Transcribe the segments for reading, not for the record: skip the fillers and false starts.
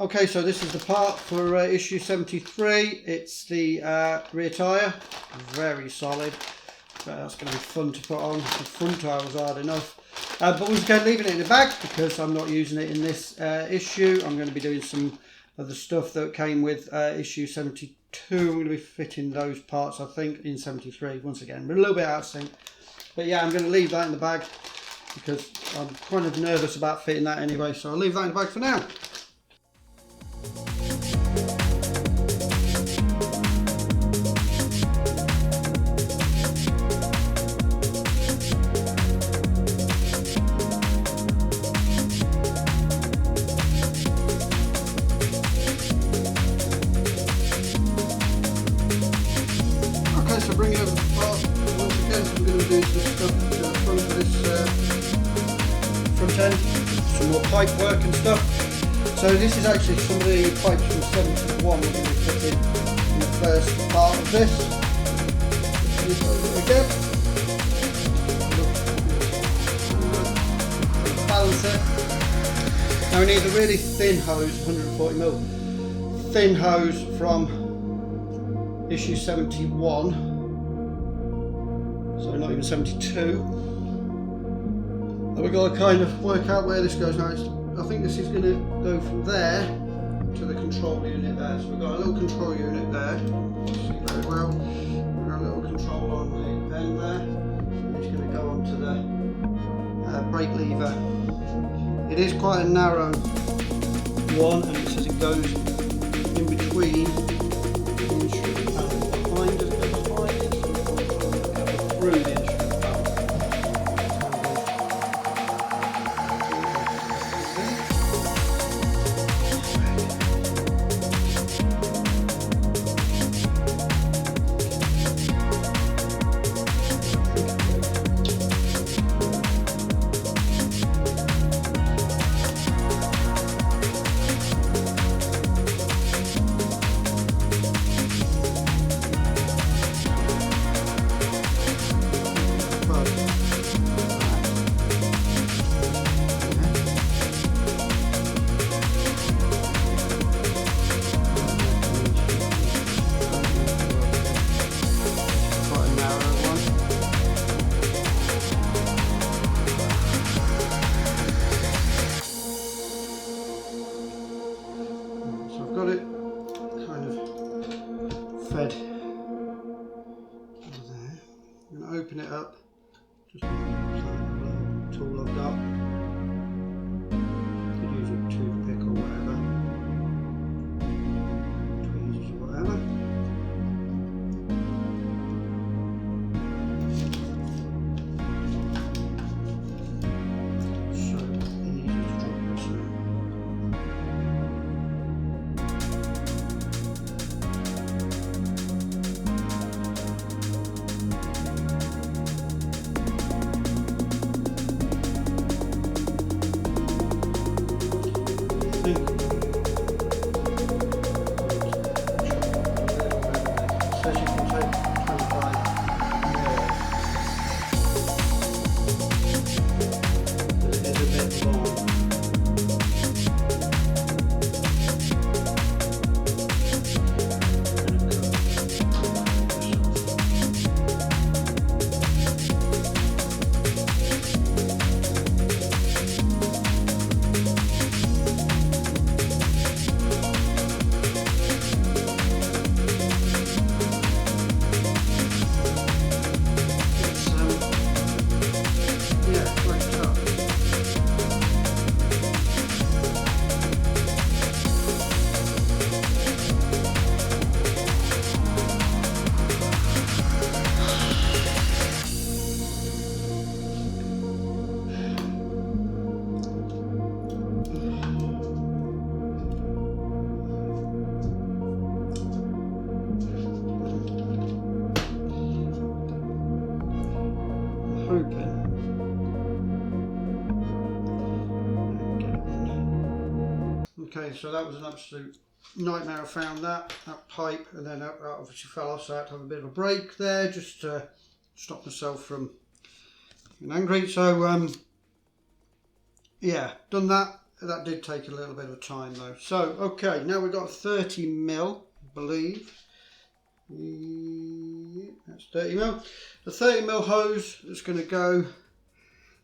Okay, so this is the part for issue 73. It's the rear tyre, very solid. That's going to be fun to put on. The front tyre was hard enough. But we're just going to leave it in the bag because I'm not using it in this issue. I'm going to be doing some of the stuff that came with issue 72. I'm going to be fitting those parts, I think, in 73. Once again, we're a little bit out of sync. But yeah, I'm going to leave that in the bag because I'm kind of nervous about fitting that anyway. So I'll leave that in the bag for now. Bring over the part once again. I'm going to do some stuff to the front of this front end, some more pipe work and stuff. So this is actually some of the pipes from 71 we're going to be putting in the first part of this. This over again. Balance it. Now we need a really thin hose, 140mm. Thin hose from issue 71. So not even 72. And we've got to kind of work out where this goes now. I think this is going to go from there to the control unit there. So we've got a little control unit there. See very well. We've got a little control on the end there. And it's going to go onto the brake lever. It is quite a narrow one, and it says it goes in between the instrument panel behind us. Through the instrument panel. Got it kind of fed over there. I'm going to open it up. Just a little tool I've got. Could use a toothpick or whatever. Tweezers or whatever. So easy to drop this in. Okay, so that was an absolute nightmare. I found that pipe, and then that obviously fell off, so I had to have a bit of a break there just to stop myself from getting angry. So yeah, done that. that did take a little bit of time though. So, okay, now we've got 30 mil, I believe. That's 30 mil. The 30 mil hose is going to go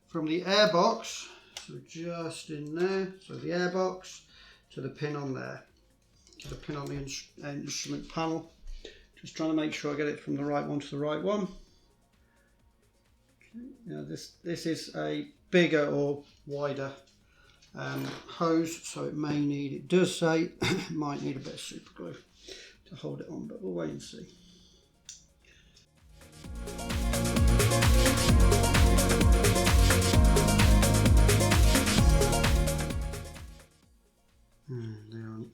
from the air box, so just in there, so the air box to the pin on there, to the pin on the instrument panel. Just trying to make sure I get it from the right one to the right one. Okay. Now this is a bigger or wider hose, so it does say it might need a bit of super glue to hold it on, but we'll wait and see.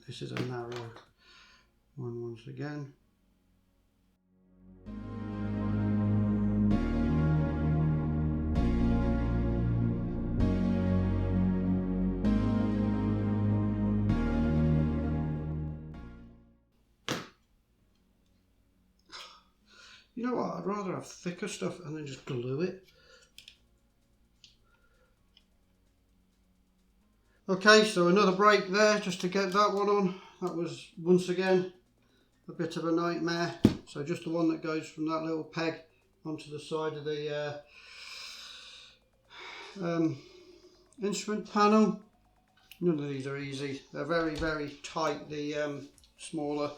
This is a narrow one once again. You know what, I'd rather have thicker stuff and then just glue it. Okay, so another brake there just to get that one on. That was once again a bit of a nightmare. So just the one that goes from that little peg onto the side of the instrument panel. None of these are easy. They're very, very tight, the smaller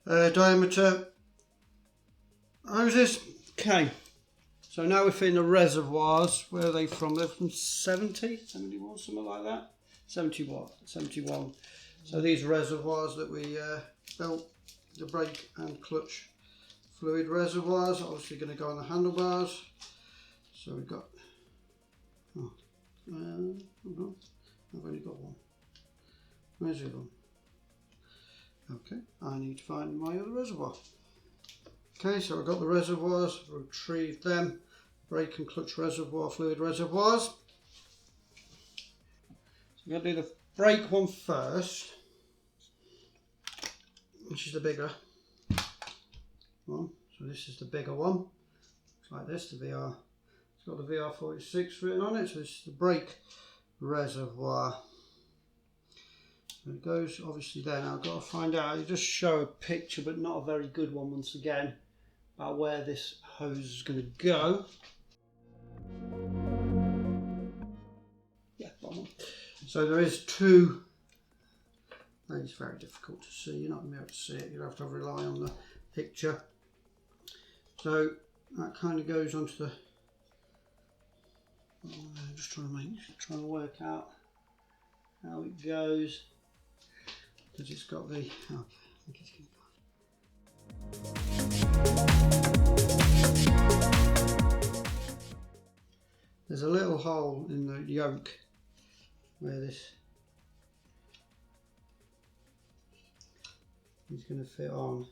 diameter hoses. Okay, so now we're fitting the reservoirs. Where are they from? They're from 70, 71, something like that. 71. So these reservoirs that we built, the brake and clutch fluid reservoirs, obviously going to go on the handlebars. So we've got, hold on, I've only got one. Where's the other one? Okay, I need to find my other reservoir. Okay, so I've got the reservoirs, retrieved them, brake and clutch reservoir, fluid reservoirs. So I'm going to do the brake one first, which is the bigger one. So this is the bigger one. Looks like this, the VR. It's got the VR46 written on it, so this is the brake reservoir. So it goes obviously there. Now I've got to find out, I just show a picture, but not a very good one once again, about where this hose is going to go. Yeah, bottom one. So there is two. It's very difficult to see. You're not going to be able to see it. You'll have to rely on the picture. So that kind of goes onto the. I'm just trying to work out how it goes, because it's got the. Okay, I think it's going to go. There's a little hole in the yoke where this is going to fit on.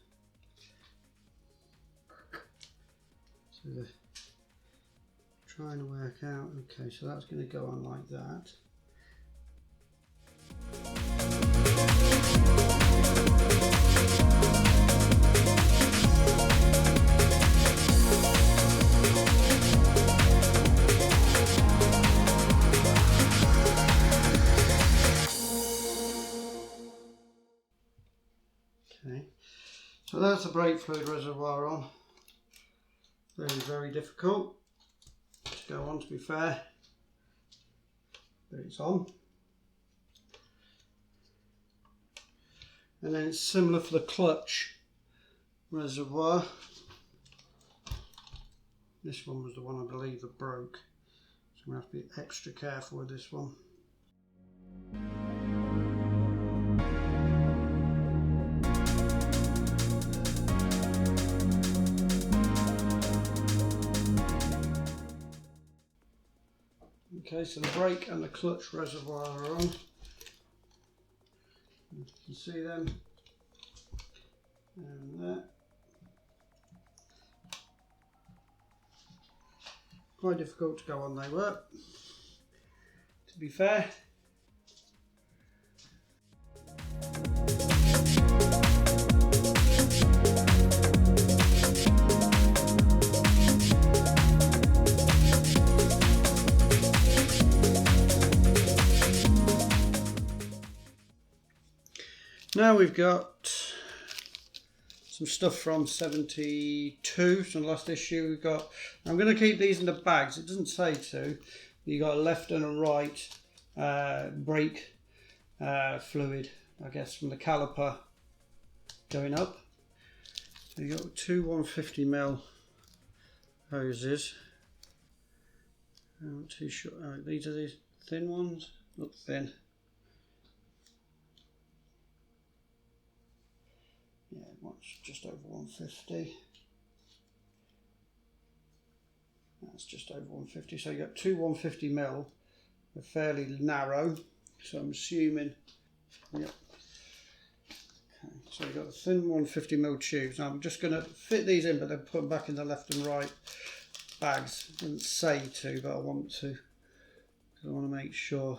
So the trying to work out. Okay, so that's going to go on like that. Okay, so that's the brake fluid reservoir on. Very, very difficult to go on, to be fair, but it's on. And then it's similar for the clutch reservoir. This one was the one I believe that broke, so I'm going to have to be extra careful with this one. Okay, so the brake and the clutch reservoir are on. You can see them. And there. Quite difficult to go on, they were, to be fair. Now we've got some stuff from 72, from the last issue. We've got, I'm going to keep these in the bags, it doesn't say to. You've got a left and a right brake fluid, I guess, from the caliper going up. So you've got two 150mm hoses. I'm not too sure. These are these thin ones, look thin. Yeah, one's just over 150. That's just over 150. So you got two 150mm. They're fairly narrow. So I'm assuming. Yep. Okay. So you've got the thin 150mm tubes. Now I'm just going to fit these in, but then put them back in the left and right bags. It doesn't say to, but I want to, because I want to make sure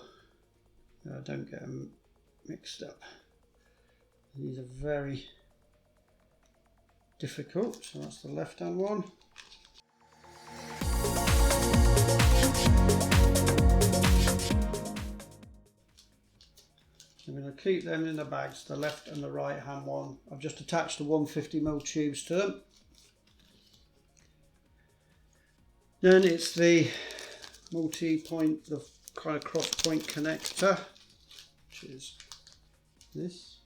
that I don't get them mixed up. These are very difficult. So that's the left hand one. I'm going to keep them in the bags, the left and the right hand one. I've just attached the 150mm tubes to them. Then it's the multi-point, the kind of cross point connector, which is this.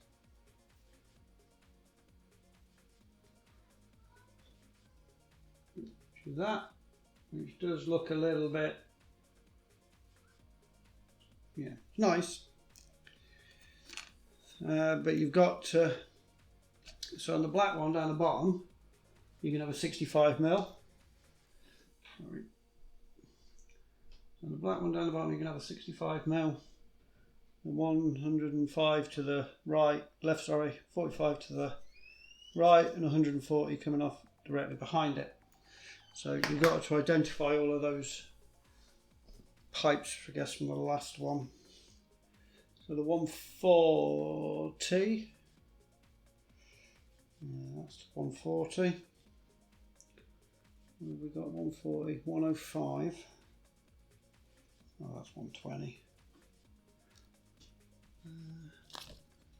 Which is that, which does look a little bit, yeah, nice. But you've got, so on the black one down the bottom, you can have a 65mm. Sorry. On the black one down the bottom, you can have a 65mm. And 105 to the right, left, sorry, 45 to the right, and 140 coming off directly behind it. So you've got to identify all of those pipes, I guess, from the last one. So the 140, yeah, that's 140. We've got 140, 105. Oh, that's 120.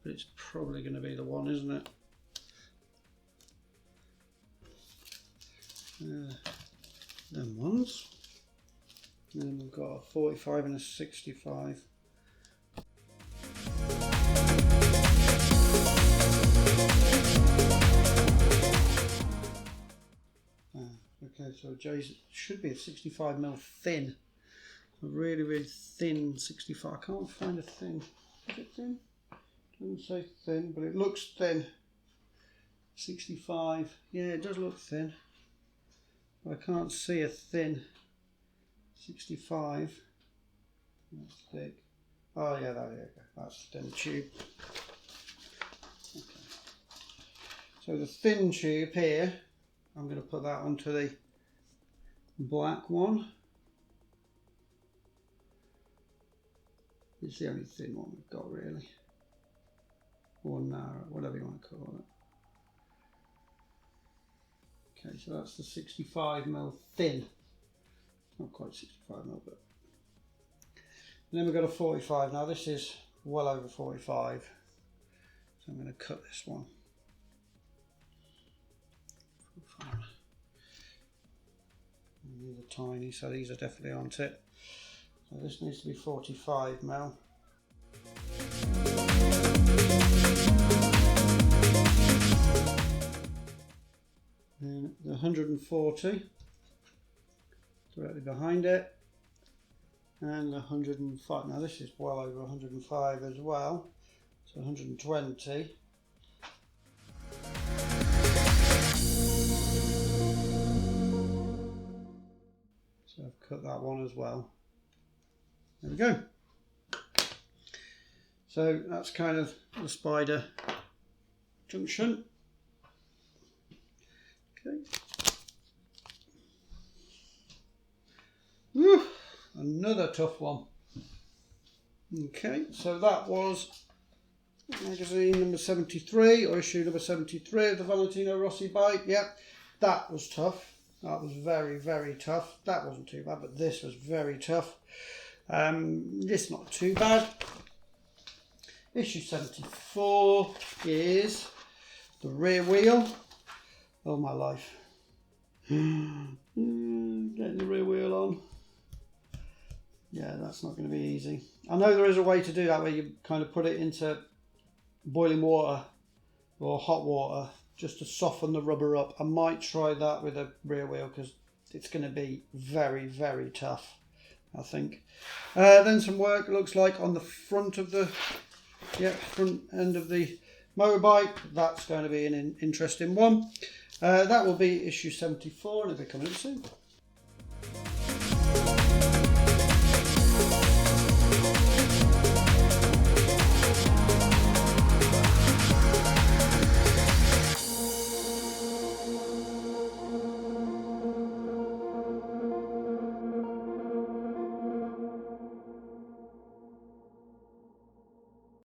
But it's probably going to be the one, isn't it? Them ones. And then we've got a 45 and a 65. Okay, so Jay's should be a 65mm thin. A really, really thin 65. I can't find a thin. Is it thin? Doesn't say thin, but it looks thin. 65. Yeah, it does look thin. But I can't see a thin 65. That's thick. Oh yeah, there you go. That's the thin tube. Okay. So the thin tube here, I'm going to put that onto the black one. It's the only thin one we've got, really. Or narrow, whatever you want to call it. Okay, so that's the 65mm thin. Not quite 65mm, but. And then we've got a 45. Now this is well over 45. So I'm going to cut this one. These are tiny, so these are definitely on it. So this needs to be 45mm. Then the 140 directly behind it, and the 105. Now this is well over 105 as well, so 120. So I've cut that one as well. There we go. So that's kind of the spider junction. Okay. Whew, another tough one. Okay, so that was magazine number 73, or issue number 73 of the Valentino Rossi bike. Yep, that was tough. That was very, very tough. That wasn't too bad, but this was very tough. It's not too bad. Issue 74 is the rear wheel. Oh my life. Getting the rear wheel on. Yeah, that's not going to be easy. I know there is a way to do that where you kind of put it into boiling water or hot water just to soften the rubber up. I might try that with a rear wheel because it's going to be very, very tough, I think. Then some work, it looks like, on the front of the front end of the motorbike. That's going to be an interesting one. That will be issue 74 and it'll be coming up soon.